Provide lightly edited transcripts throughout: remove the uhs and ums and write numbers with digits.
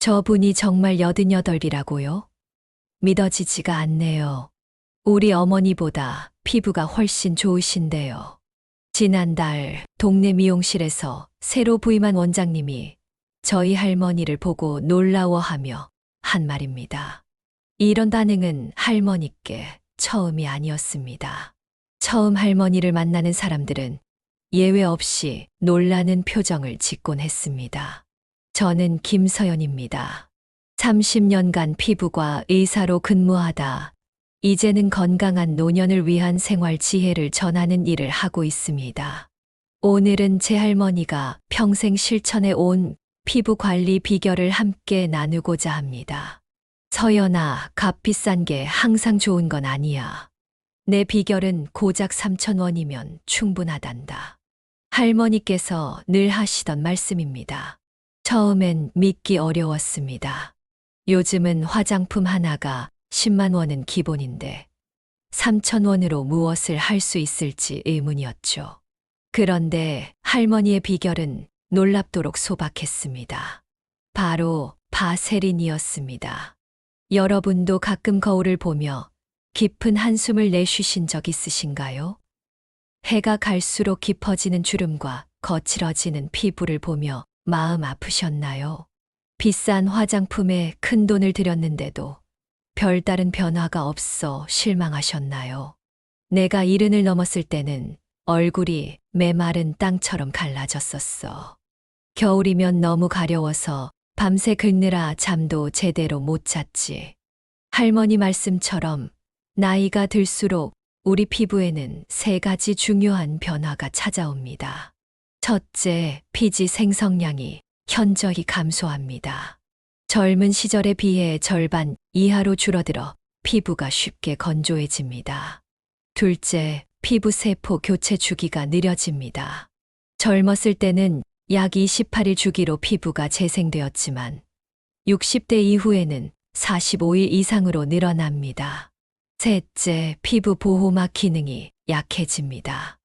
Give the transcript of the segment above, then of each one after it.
저분이 정말 88이라고요? 믿어지지가 않네요. 우리 어머니보다 피부가 훨씬 좋으신데요. 지난달 동네 미용실에서 새로 부임한 원장님이 저희 할머니를 보고 놀라워하며 한 말입니다. 이런 반응은 할머니께 처음이 아니었습니다. 처음 할머니를 만나는 사람들은 예외 없이 놀라는 표정을 짓곤 했습니다. 저는 김서연입니다. 30년간 피부과 의사로 근무하다 이제는 건강한 노년을 위한 생활 지혜를 전하는 일을 하고 있습니다. 오늘은 제 할머니가 평생 실천해 온 피부 관리 비결을 함께 나누고자 합니다. 서연아, 값비싼 게 항상 좋은 건 아니야. 내 비결은 고작 3,000원이면 충분하단다. 할머니께서 늘 하시던 말씀입니다. 처음엔 믿기 어려웠습니다. 요즘은 화장품 하나가 10만 원은 기본인데 3,000원으로 무엇을 할 수 있을지 의문이었죠. 그런데 할머니의 비결은 놀랍도록 소박했습니다. 바로 바세린이었습니다. 여러분도 가끔 거울을 보며 깊은 한숨을 내쉬신 적 있으신가요? 해가 갈수록 깊어지는 주름과 거칠어지는 피부를 보며 마음 아프셨나요? 비싼 화장품에 큰 돈을 들였는데도 별다른 변화가 없어 실망하셨나요? 내가 70을 넘었을 때는 얼굴이 메마른 땅처럼 갈라졌었어. 겨울이면 너무 가려워서 밤새 긁느라 잠도 제대로 못 잤지. 할머니 말씀처럼 나이가 들수록 우리 피부에는 3가지 중요한 변화가 찾아옵니다. 첫째, 피지 생성량이 현저히 감소합니다. 젊은 시절에 비해 절반 이하로 줄어들어 피부가 쉽게 건조해집니다. 둘째, 피부 세포 교체 주기가 느려집니다. 젊었을 때는 약 28일 주기로 피부가 재생되었지만 60대 이후에는 45일 이상으로 늘어납니다. 셋째, 피부 보호막 기능이 약해집니다.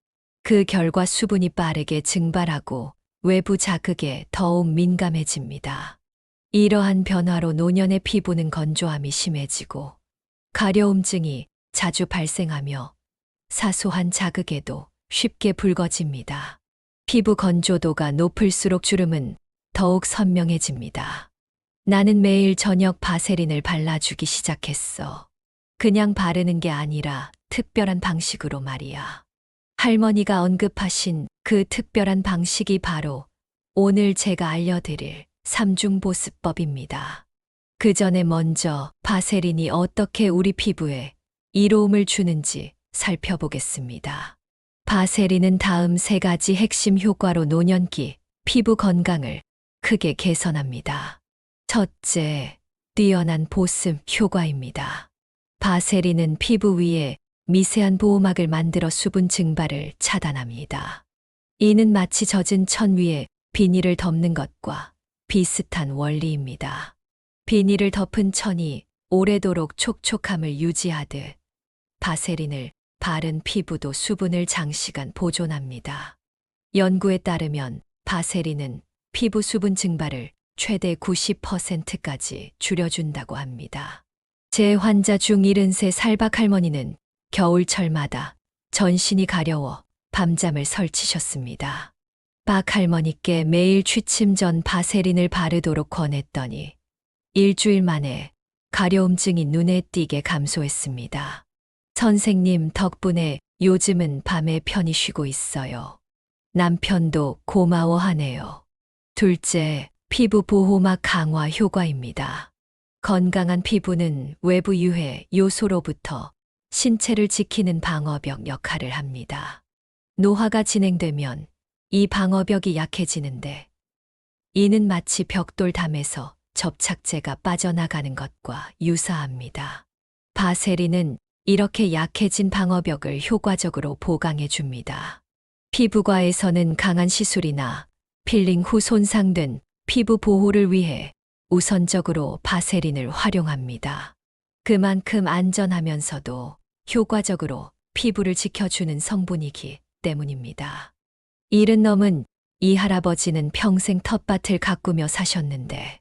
그 결과 수분이 빠르게 증발하고 외부 자극에 더욱 민감해집니다. 이러한 변화로 노년의 피부는 건조함이 심해지고 가려움증이 자주 발생하며 사소한 자극에도 쉽게 붉어집니다. 피부 건조도가 높을수록 주름은 더욱 선명해집니다. 나는 매일 저녁 바세린을 발라주기 시작했어. 그냥 바르는 게 아니라 특별한 방식으로 말이야. 할머니가 언급하신 그 특별한 방식이 바로 오늘 제가 알려드릴 3중 보습법입니다. 그 전에 먼저 바세린이 어떻게 우리 피부에 이로움을 주는지 살펴보겠습니다. 바세린은 다음 3가지 핵심 효과로 노년기 피부 건강을 크게 개선합니다. 첫째, 뛰어난 보습 효과입니다. 바세린은 피부 위에 미세한 보호막을 만들어 수분 증발을 차단합니다. 이는 마치 젖은 천 위에 비닐을 덮는 것과 비슷한 원리입니다. 비닐을 덮은 천이 오래도록 촉촉함을 유지하듯 바세린을 바른 피부도 수분을 장시간 보존합니다. 연구에 따르면 바세린은 피부 수분 증발을 최대 90%까지 줄여준다고 합니다. 제 환자 중 73 살박 할머니는 겨울철마다 전신이 가려워 밤잠을 설치셨습니다. 박 할머니께 매일 취침 전 바세린을 바르도록 권했더니 일주일 만에 가려움증이 눈에 띄게 감소했습니다. 선생님 덕분에 요즘은 밤에 편히 쉬고 있어요. 남편도 고마워하네요. 둘째, 피부 보호막 강화 효과입니다. 건강한 피부는 외부 유해 요소로부터 신체를 지키는 방어벽 역할을 합니다. 노화가 진행되면 이 방어벽이 약해지는데 이는 마치 벽돌담에서 접착제가 빠져나가는 것과 유사합니다. 바세린은 이렇게 약해진 방어벽을 효과적으로 보강해 줍니다. 피부과에서는 강한 시술이나 필링 후 손상된 피부 보호를 위해 우선적으로 바세린을 활용합니다. 그만큼 안전하면서도 효과적으로 피부를 지켜주는 성분이기 때문입니다. 70 넘은 이 할아버지는 평생 텃밭을 가꾸며 사셨는데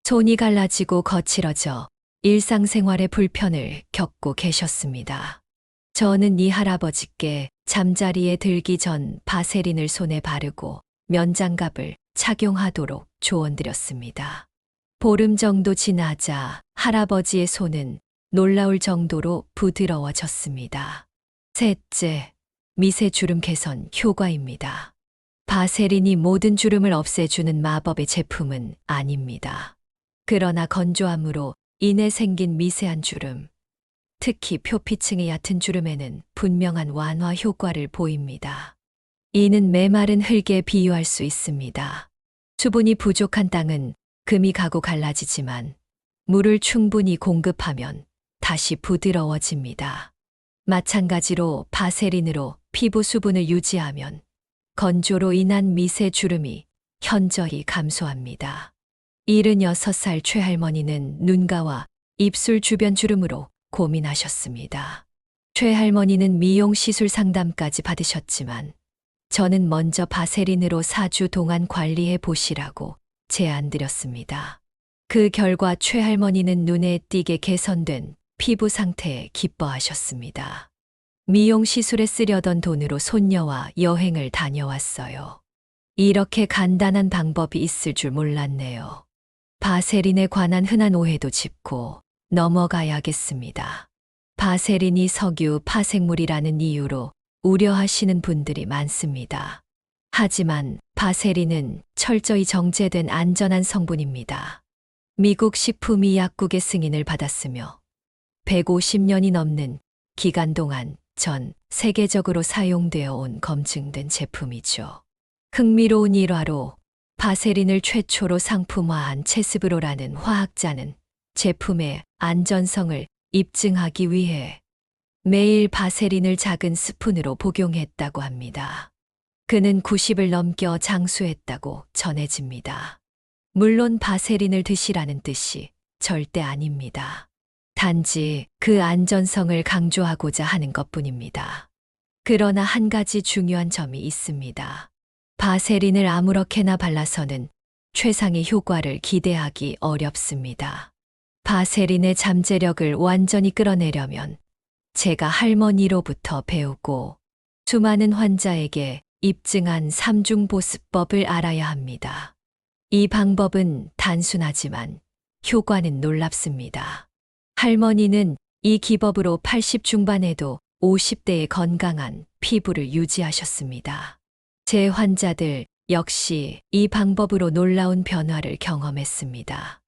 손이 갈라지고 거칠어져 일상생활의 불편을 겪고 계셨습니다. 저는 이 할아버지께 잠자리에 들기 전 바세린을 손에 바르고 면장갑을 착용하도록 조언드렸습니다. 보름 정도 지나자 할아버지의 손은 놀라울 정도로 부드러워졌습니다. 셋째, 미세주름 개선 효과입니다. 바세린이 모든 주름을 없애주는 마법의 제품은 아닙니다. 그러나 건조함으로 인해 생긴 미세한 주름, 특히 표피층의 얕은 주름에는 분명한 완화 효과를 보입니다. 이는 메마른 흙에 비유할 수 있습니다. 수분이 부족한 땅은 금이 가고 갈라지지만 물을 충분히 공급하면 다시 부드러워집니다. 마찬가지로 바세린으로 피부 수분을 유지하면 건조로 인한 미세 주름이 현저히 감소합니다. 76살 최할머니는 눈가와 입술 주변 주름으로 고민하셨습니다. 최할머니는 미용 시술 상담까지 받으셨지만 저는 먼저 바세린으로 4주 동안 관리해 보시라고 제안드렸습니다. 그 결과 최할머니는 눈에 띄게 개선된 피부 상태에 기뻐하셨습니다. 미용 시술에 쓰려던 돈으로 손녀와 여행을 다녀왔어요. 이렇게 간단한 방법이 있을 줄 몰랐네요. 바세린에 관한 흔한 오해도 짚고 넘어가야겠습니다. 바세린이 석유 파생물이라는 이유로 우려하시는 분들이 많습니다. 하지만 바세린은 철저히 정제된 안전한 성분입니다. 미국 식품의약국의 승인을 받았으며 150년이 넘는 기간 동안 전 세계적으로 사용되어 온 검증된 제품이죠. 흥미로운 일화로 바세린을 최초로 상품화한 체스브로라는 화학자는 제품의 안전성을 입증하기 위해 매일 바세린을 작은 스푼으로 복용했다고 합니다. 그는 90을 넘겨 장수했다고 전해집니다. 물론 바세린을 드시라는 뜻이 절대 아닙니다. 단지 그 안전성을 강조하고자 하는 것뿐입니다. 그러나 한 가지 중요한 점이 있습니다. 바세린을 아무렇게나 발라서는 최상의 효과를 기대하기 어렵습니다. 바세린의 잠재력을 완전히 끌어내려면 제가 할머니로부터 배우고 수많은 환자에게 입증한 3중 보습법을 알아야 합니다. 이 방법은 단순하지만 효과는 놀랍습니다. 할머니는 이 기법으로 80 중반에도 50대의 건강한 피부를 유지하셨습니다. 제 환자들 역시 이 방법으로 놀라운 변화를 경험했습니다.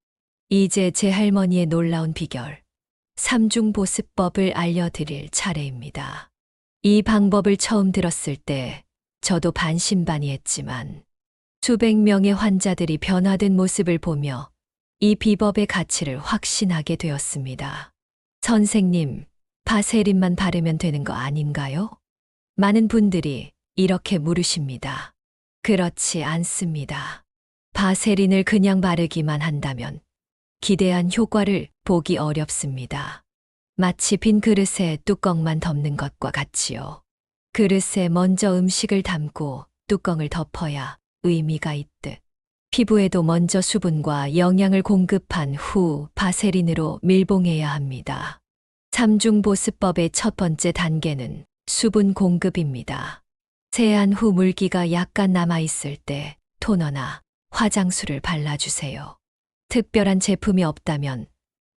이제 제 할머니의 놀라운 비결, 3중 보습법을 알려드릴 차례입니다. 이 방법을 처음 들었을 때 저도 반신반의했지만 수백 명의 환자들이 변화된 모습을 보며 이 비법의 가치를 확신하게 되었습니다. 선생님, 바세린만 바르면 되는 거 아닌가요? 많은 분들이 이렇게 물으십니다. 그렇지 않습니다. 바세린을 그냥 바르기만 한다면 기대한 효과를 보기 어렵습니다. 마치 빈 그릇에 뚜껑만 덮는 것과 같지요. 그릇에 먼저 음식을 담고 뚜껑을 덮어야 의미가 있듯 피부에도 먼저 수분과 영양을 공급한 후 바세린으로 밀봉해야 합니다. 3중 보습법의 첫 번째 단계는 수분 공급입니다. 세안 후 물기가 약간 남아있을 때 토너나 화장수를 발라주세요. 특별한 제품이 없다면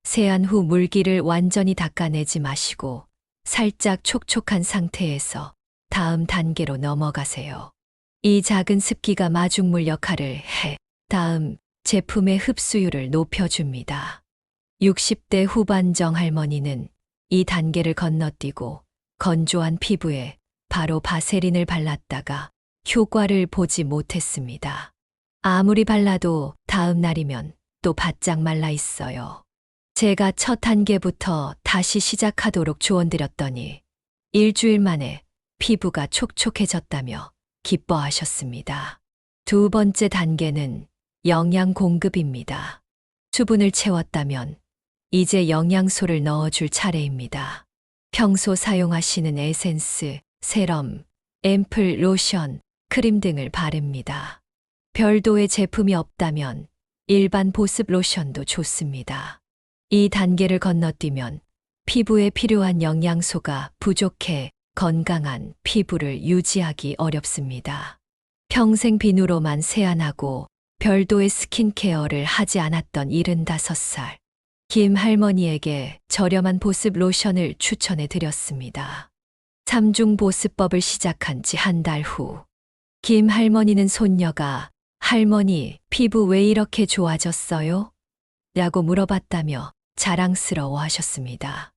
세안 후 물기를 완전히 닦아내지 마시고 살짝 촉촉한 상태에서 다음 단계로 넘어가세요. 이 작은 습기가 마중물 역할을 해 다음 제품의 흡수율을 높여줍니다. 60대 후반정 할머니는 이 단계를 건너뛰고 건조한 피부에 바로 바세린을 발랐다가 효과를 보지 못했습니다. 아무리 발라도 다음 날이면 또 바짝 말라 있어요. 제가 첫 단계부터 다시 시작하도록 조언드렸더니 일주일 만에 피부가 촉촉해졌다며 기뻐하셨습니다. 두 번째 단계는 영양 공급입니다. 수분을 채웠다면 이제 영양소를 넣어줄 차례입니다. 평소 사용하시는 에센스, 세럼, 앰플, 로션, 크림 등을 바릅니다. 별도의 제품이 없다면 일반 보습 로션도 좋습니다. 이 단계를 건너뛰면 피부에 필요한 영양소가 부족해 건강한 피부를 유지하기 어렵습니다. 평생 비누로만 세안하고 별도의 스킨케어를 하지 않았던 75살. 김 할머니에게 저렴한 보습 로션을 추천해 드렸습니다. 3중 보습법을 시작한 지 한 달 후, 김 할머니는 손녀가 할머니, 피부 왜 이렇게 좋아졌어요? 라고 물어봤다며 자랑스러워 하셨습니다.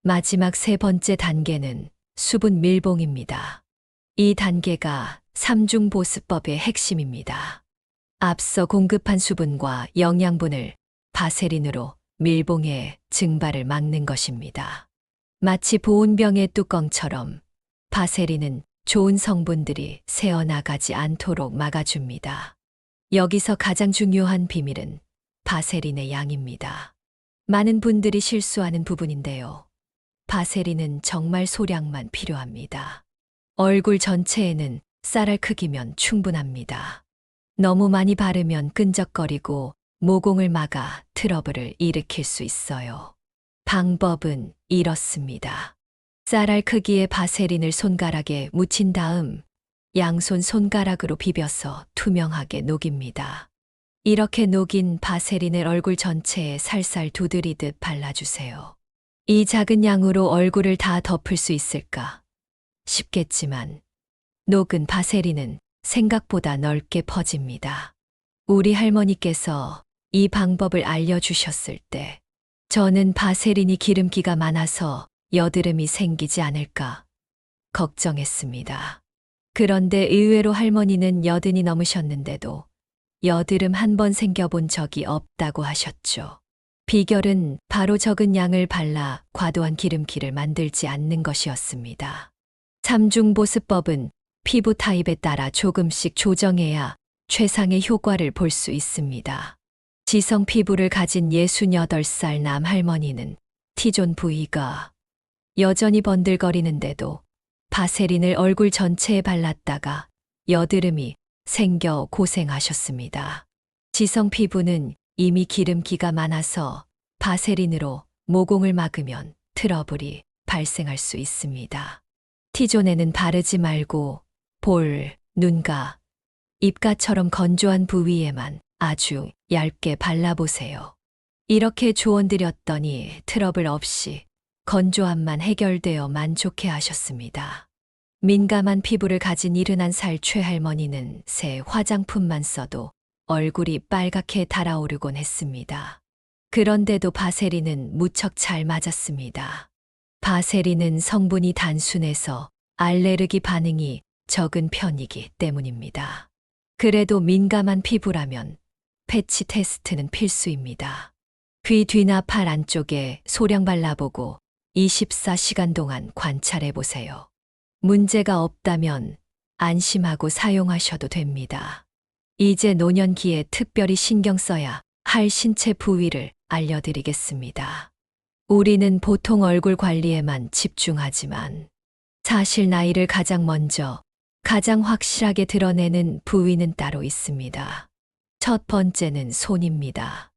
마지막 세 번째 단계는 수분 밀봉입니다. 이 단계가 3중 보습법의 핵심입니다. 앞서 공급한 수분과 영양분을 바세린으로 밀봉해 증발을 막는 것입니다. 마치 보온병의 뚜껑처럼 바세린은 좋은 성분들이 새어나가지 않도록 막아줍니다. 여기서 가장 중요한 비밀은 바세린의 양입니다. 많은 분들이 실수하는 부분인데요. 바세린은 정말 소량만 필요합니다. 얼굴 전체에는 쌀알 크기면 충분합니다. 너무 많이 바르면 끈적거리고 모공을 막아 트러블을 일으킬 수 있어요. 방법은 이렇습니다. 쌀알 크기의 바세린을 손가락에 묻힌 다음 양손 손가락으로 비벼서 투명하게 녹입니다. 이렇게 녹인 바세린을 얼굴 전체에 살살 두드리듯 발라주세요. 이 작은 양으로 얼굴을 다 덮을 수 있을까 싶겠지만 녹은 바세린은 생각보다 넓게 퍼집니다. 우리 할머니께서 이 방법을 알려주셨을 때 저는 바세린이 기름기가 많아서 여드름이 생기지 않을까 걱정했습니다. 그런데 의외로 할머니는 여든이 넘으셨는데도 여드름 한 번 생겨본 적이 없다고 하셨죠. 비결은 바로 적은 양을 발라 과도한 기름기를 만들지 않는 것이었습니다. 3중 보습법은 피부 타입에 따라 조금씩 조정해야 최상의 효과를 볼 수 있습니다. 지성 피부를 가진 68살 남 할머니는 T존 부위가 여전히 번들거리는데도 바세린을 얼굴 전체에 발랐다가 여드름이 생겨 고생하셨습니다. 지성 피부는 이미 기름기가 많아서 바세린으로 모공을 막으면 트러블이 발생할 수 있습니다. T존에는 바르지 말고 볼, 눈가, 입가처럼 건조한 부위에만 아주 얇게 발라보세요. 이렇게 조언드렸더니 트러블 없이 건조함만 해결되어 만족해 하셨습니다. 민감한 피부를 가진 71살 최할머니는 새 화장품만 써도 얼굴이 빨갛게 달아오르곤 했습니다. 그런데도 바세린은 무척 잘 맞았습니다. 바세린은 성분이 단순해서 알레르기 반응이 적은 편이기 때문입니다. 그래도 민감한 피부라면 패치 테스트는 필수입니다. 귀 뒤나 팔 안쪽에 소량 발라보고 24시간 동안 관찰해 보세요. 문제가 없다면 안심하고 사용하셔도 됩니다. 이제 노년기에 특별히 신경 써야 할 신체 부위를 알려드리겠습니다. 우리는 보통 얼굴 관리에만 집중하지만 사실 나이를 가장 먼저 가장 확실하게 드러내는 부위는 따로 있습니다. 첫 번째는 손입니다.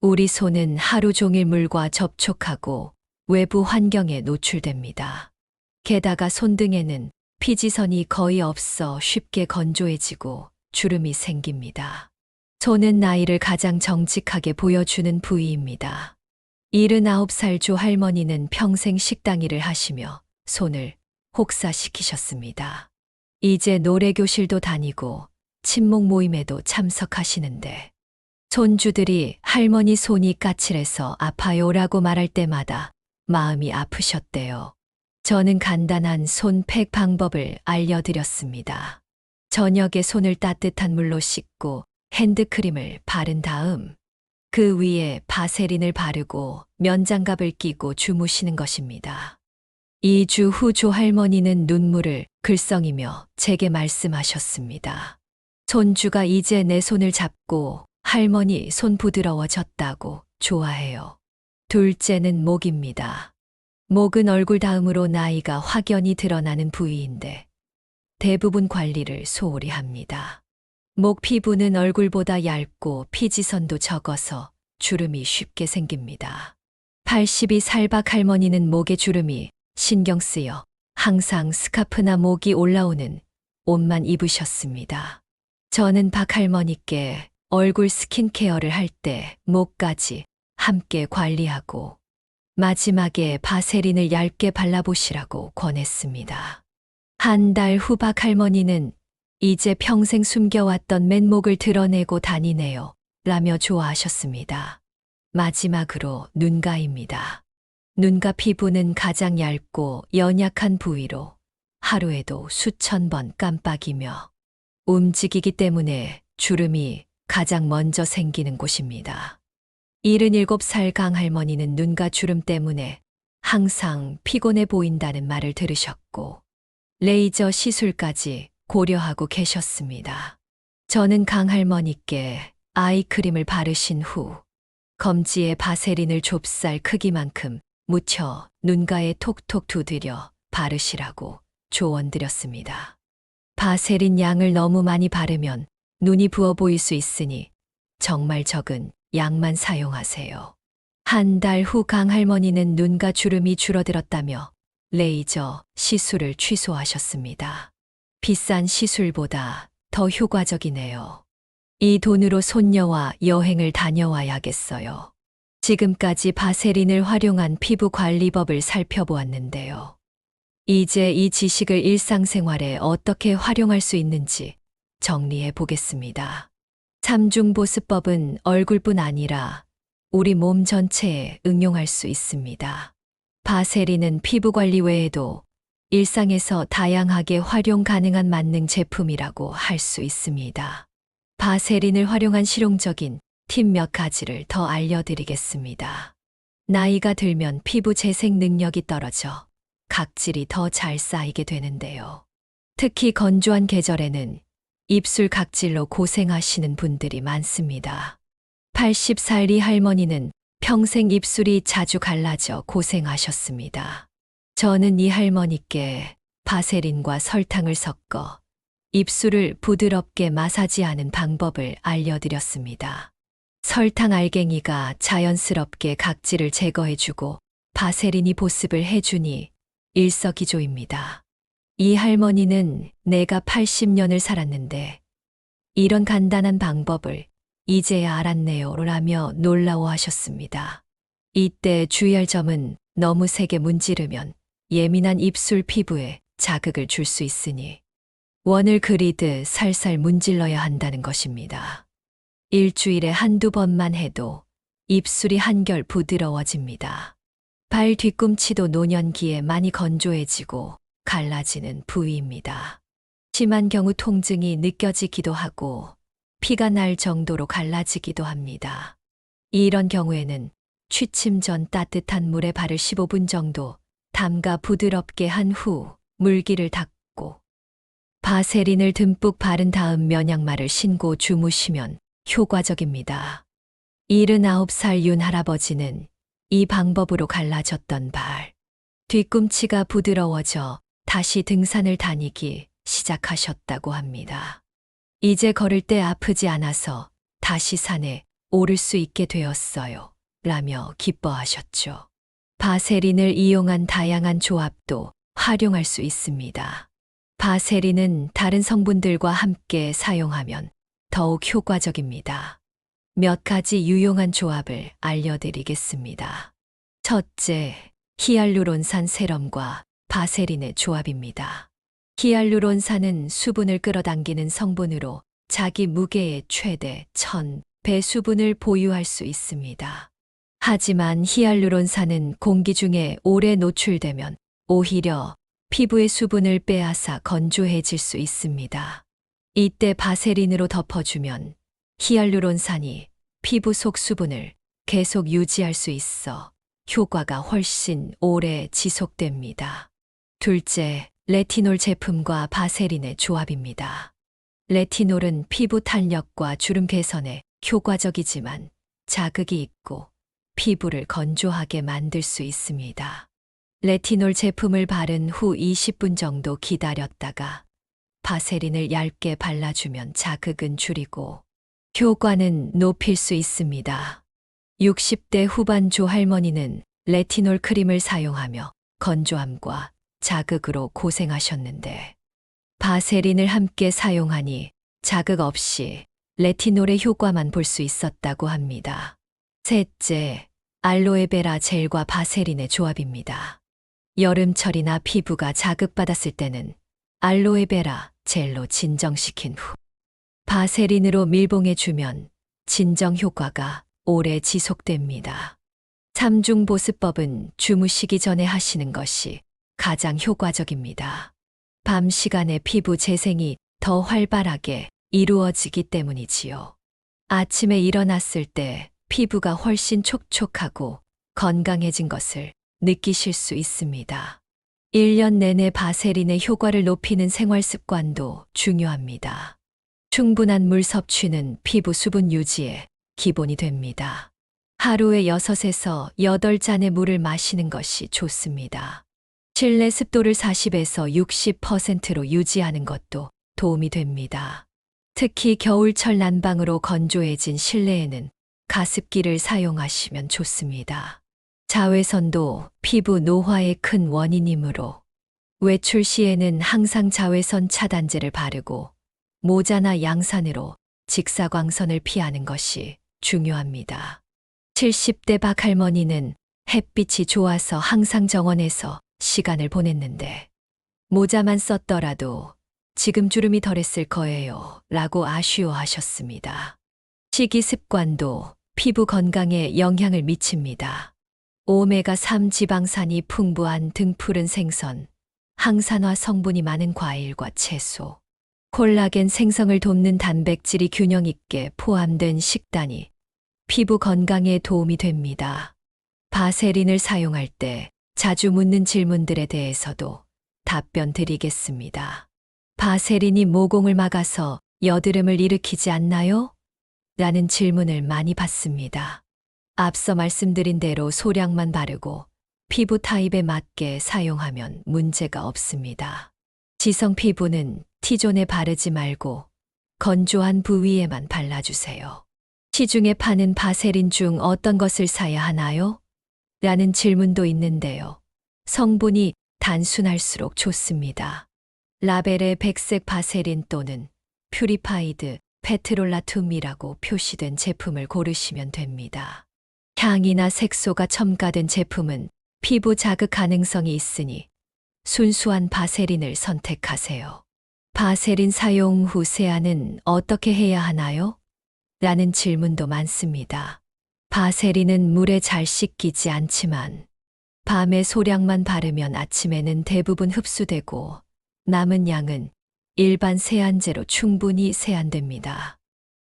우리 손은 하루 종일 물과 접촉하고 외부 환경에 노출됩니다. 게다가 손등에는 피지선이 거의 없어 쉽게 건조해지고 주름이 생깁니다. 손은 나이를 가장 정직하게 보여주는 부위입니다. 79살 조 할머니는 평생 식당 일을 하시며 손을 혹사시키셨습니다. 이제 노래교실도 다니고 친목 모임에도 참석하시는데 손주들이 할머니 손이 까칠해서 아파요라고 말할 때마다 마음이 아프셨대요. 저는 간단한 손팩 방법을 알려드렸습니다. 저녁에 손을 따뜻한 물로 씻고 핸드크림을 바른 다음 그 위에 바세린을 바르고 면장갑을 끼고 주무시는 것입니다. 2주 후 조 할머니는 눈물을 글썽이며 제게 말씀하셨습니다. 손주가 이제 내 손을 잡고 할머니 손 부드러워졌다고 좋아해요. 둘째는 목입니다. 목은 얼굴 다음으로 나이가 확연히 드러나는 부위인데 대부분 관리를 소홀히 합니다. 목 피부는 얼굴보다 얇고 피지선도 적어서 주름이 쉽게 생깁니다. 82 살박 할머니는 목에 주름이 신경 쓰여 항상 스카프나 목이 올라오는 옷만 입으셨습니다. 저는 박 할머니께 얼굴 스킨케어를 할 때 목까지 함께 관리하고 마지막에 바세린을 얇게 발라보시라고 권했습니다. 한 달 후 박 할머니는 이제 평생 숨겨왔던 맨목을 드러내고 다니네요 라며 좋아하셨습니다. 마지막으로 눈가입니다. 눈가 피부는 가장 얇고 연약한 부위로 하루에도 수천 번 깜빡이며 움직이기 때문에 주름이 가장 먼저 생기는 곳입니다. 77살 강할머니는 눈가 주름 때문에 항상 피곤해 보인다는 말을 들으셨고 레이저 시술까지 고려하고 계셨습니다. 저는 강할머니께 아이크림을 바르신 후 검지에 바세린을 좁쌀 크기만큼 묻혀 눈가에 톡톡 두드려 바르시라고 조언드렸습니다. 바세린 양을 너무 많이 바르면 눈이 부어 보일 수 있으니 정말 적은 양만 사용하세요. 한 달 후 강할머니는 눈가 주름이 줄어들었다며 레이저 시술을 취소하셨습니다. 비싼 시술보다 더 효과적이네요. 이 돈으로 손녀와 여행을 다녀와야겠어요. 지금까지 바세린을 활용한 피부 관리법을 살펴보았는데요. 이제 이 지식을 일상생활에 어떻게 활용할 수 있는지 정리해 보겠습니다. 삼중보습법은 얼굴뿐 아니라 우리 몸 전체에 응용할 수 있습니다. 바세린은 피부 관리 외에도 일상에서 다양하게 활용 가능한 만능 제품이라고 할 수 있습니다. 바세린을 활용한 실용적인 팁 몇 가지를 더 알려드리겠습니다. 나이가 들면 피부 재생 능력이 떨어져 각질이 더 잘 쌓이게 되는데요. 특히 건조한 계절에는 입술 각질로 고생하시는 분들이 많습니다. 80살 할머니는 평생 입술이 자주 갈라져 고생하셨습니다. 저는 이 할머니께 바세린과 설탕을 섞어 입술을 부드럽게 마사지하는 방법을 알려드렸습니다. 설탕 알갱이가 자연스럽게 각질을 제거해주고 바세린이 보습을 해주니 일석이조입니다. 이 할머니는 내가 80년을 살았는데 이런 간단한 방법을 이제야 알았네요 라며 놀라워하셨습니다. 이때 주의할 점은 너무 세게 문지르면 예민한 입술 피부에 자극을 줄 수 있으니 원을 그리듯 살살 문질러야 한다는 것입니다. 일주일에 한두 번만 해도 입술이 한결 부드러워집니다. 발 뒤꿈치도 노년기에 많이 건조해지고 갈라지는 부위입니다. 심한 경우 통증이 느껴지기도 하고 피가 날 정도로 갈라지기도 합니다. 이런 경우에는 취침 전 따뜻한 물에 발을 15분 정도 담가 부드럽게 한 후 물기를 닦고 바세린을 듬뿍 바른 다음 면약말을 신고 주무시면 효과적입니다. 79살 윤 할아버지는 이 방법으로 갈라졌던 발, 뒤꿈치가 부드러워져 다시 등산을 다니기 시작하셨다고 합니다. 이제 걸을 때 아프지 않아서 다시 산에 오를 수 있게 되었어요. 라며 기뻐하셨죠. 바세린을 이용한 다양한 조합도 활용할 수 있습니다. 바세린은 다른 성분들과 함께 사용하면 더욱 효과적입니다. 몇 가지 유용한 조합을 알려드리겠습니다. 첫째, 히알루론산 세럼과 바세린의 조합입니다. 히알루론산은 수분을 끌어당기는 성분으로 자기 무게의 최대 1000배 수분을 보유할 수 있습니다. 하지만 히알루론산은 공기 중에 오래 노출되면 오히려 피부의 수분을 빼앗아 건조해질 수 있습니다. 이때 바세린으로 덮어주면 히알루론산이 피부 속 수분을 계속 유지할 수 있어 효과가 훨씬 오래 지속됩니다. 둘째, 레티놀 제품과 바세린의 조합입니다. 레티놀은 피부 탄력과 주름 개선에 효과적이지만 자극이 있고 피부를 건조하게 만들 수 있습니다. 레티놀 제품을 바른 후 20분 정도 기다렸다가 바세린을 얇게 발라주면 자극은 줄이고 효과는 높일 수 있습니다. 60대 후반 조 할머니는 레티놀 크림을 사용하며 건조함과 자극으로 고생하셨는데 바세린을 함께 사용하니 자극 없이 레티놀의 효과만 볼 수 있었다고 합니다. 셋째, 알로에베라 젤과 바세린의 조합입니다. 여름철이나 피부가 자극받았을 때는 알로에베라 젤로 진정시킨 후 바세린으로 밀봉해주면 진정 효과가 오래 지속됩니다. 3중 보습법은 주무시기 전에 하시는 것이 가장 효과적입니다. 밤 시간에 피부 재생이 더 활발하게 이루어지기 때문이지요. 아침에 일어났을 때 피부가 훨씬 촉촉하고 건강해진 것을 느끼실 수 있습니다. 1년 내내 바세린의 효과를 높이는 생활 습관도 중요합니다. 충분한 물 섭취는 피부 수분 유지에 기본이 됩니다. 하루에 6에서 8잔의 물을 마시는 것이 좋습니다. 실내 습도를 40에서 60%로 유지하는 것도 도움이 됩니다. 특히 겨울철 난방으로 건조해진 실내에는 가습기를 사용하시면 좋습니다. 자외선도 피부 노화의 큰 원인이므로 외출 시에는 항상 자외선 차단제를 바르고 모자나 양산으로 직사광선을 피하는 것이 중요합니다. 70대 박 할머니는 햇빛이 좋아서 항상 정원에서 시간을 보냈는데 모자만 썼더라도 지금 주름이 덜했을 거예요 라고 아쉬워하셨습니다. 식이 습관도 피부 건강에 영향을 미칩니다. 오메가3 지방산이 풍부한 등푸른 생선, 항산화 성분이 많은 과일과 채소, 콜라겐 생성을 돕는 단백질이 균형 있게 포함된 식단이 피부 건강에 도움이 됩니다. 바세린을 사용할 때 자주 묻는 질문들에 대해서도 답변 드리겠습니다. 바세린이 모공을 막아서 여드름을 일으키지 않나요? 라는 질문을 많이 받습니다. 앞서 말씀드린 대로 소량만 바르고 피부 타입에 맞게 사용하면 문제가 없습니다. 지성 피부는 T존에 바르지 말고 건조한 부위에만 발라주세요. 시중에 파는 바세린 중 어떤 것을 사야 하나요? 라는 질문도 있는데요. 성분이 단순할수록 좋습니다. 라벨에 백색 바세린 또는 퓨리파이드 페트롤라툼이라고 표시된 제품을 고르시면 됩니다. 향이나 색소가 첨가된 제품은 피부 자극 가능성이 있으니 순수한 바세린을 선택하세요. 바세린 사용 후 세안은 어떻게 해야 하나요? 라는 질문도 많습니다. 바세린은 물에 잘 씻기지 않지만 밤에 소량만 바르면 아침에는 대부분 흡수되고 남은 양은 일반 세안제로 충분히 세안됩니다.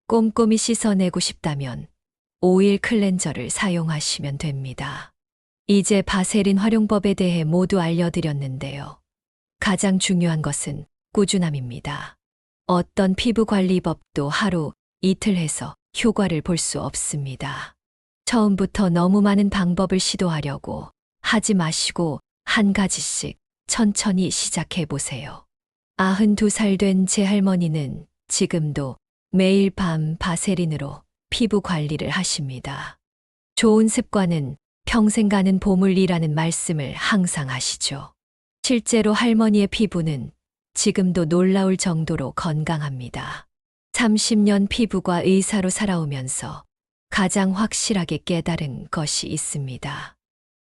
꼼꼼히 씻어내고 싶다면 오일 클렌저를 사용하시면 됩니다. 이제 바세린 활용법에 대해 모두 알려드렸는데요. 가장 중요한 것은 꾸준함입니다. 어떤 피부 관리법도 하루, 이틀 해서 효과를 볼 수 없습니다. 처음부터 너무 많은 방법을 시도하려고 하지 마시고 한 가지씩 천천히 시작해 보세요. 92살 된 제 할머니는 지금도 매일 밤 바세린으로 피부 관리를 하십니다. 좋은 습관은 평생 가는 보물이라는 말씀을 항상 하시죠. 실제로 할머니의 피부는 지금도 놀라울 정도로 건강합니다. 30년 피부과 의사로 살아오면서 가장 확실하게 깨달은 것이 있습니다.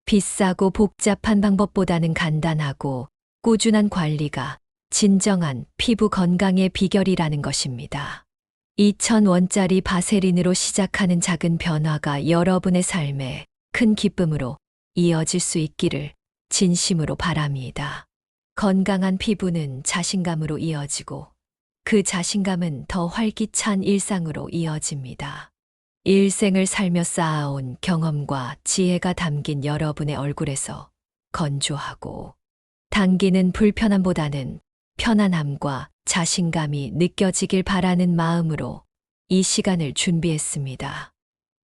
비싸고 복잡한 방법보다는 간단하고 꾸준한 관리가 진정한 피부 건강의 비결이라는 것입니다. 2,000원짜리 바세린으로 시작하는 작은 변화가 여러분의 삶에 큰 기쁨으로 이어질 수 있기를 진심으로 바랍니다. 건강한 피부는 자신감으로 이어지고 그 자신감은 더 활기찬 일상으로 이어집니다. 일생을 살며 쌓아온 경험과 지혜가 담긴 여러분의 얼굴에서 건조하고 당기는 불편함보다는 편안함과 자신감이 느껴지길 바라는 마음으로 이 시간을 준비했습니다.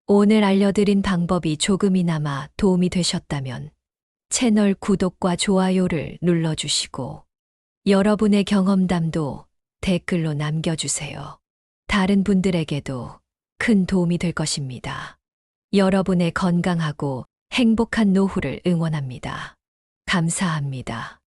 오늘 알려드린 방법이 조금이나마 도움이 되셨다면 채널 구독과 좋아요를 눌러주시고 여러분의 경험담도 댓글로 남겨주세요. 다른 분들에게도 큰 도움이 될 것입니다. 여러분의 건강하고 행복한 노후를 응원합니다. 감사합니다.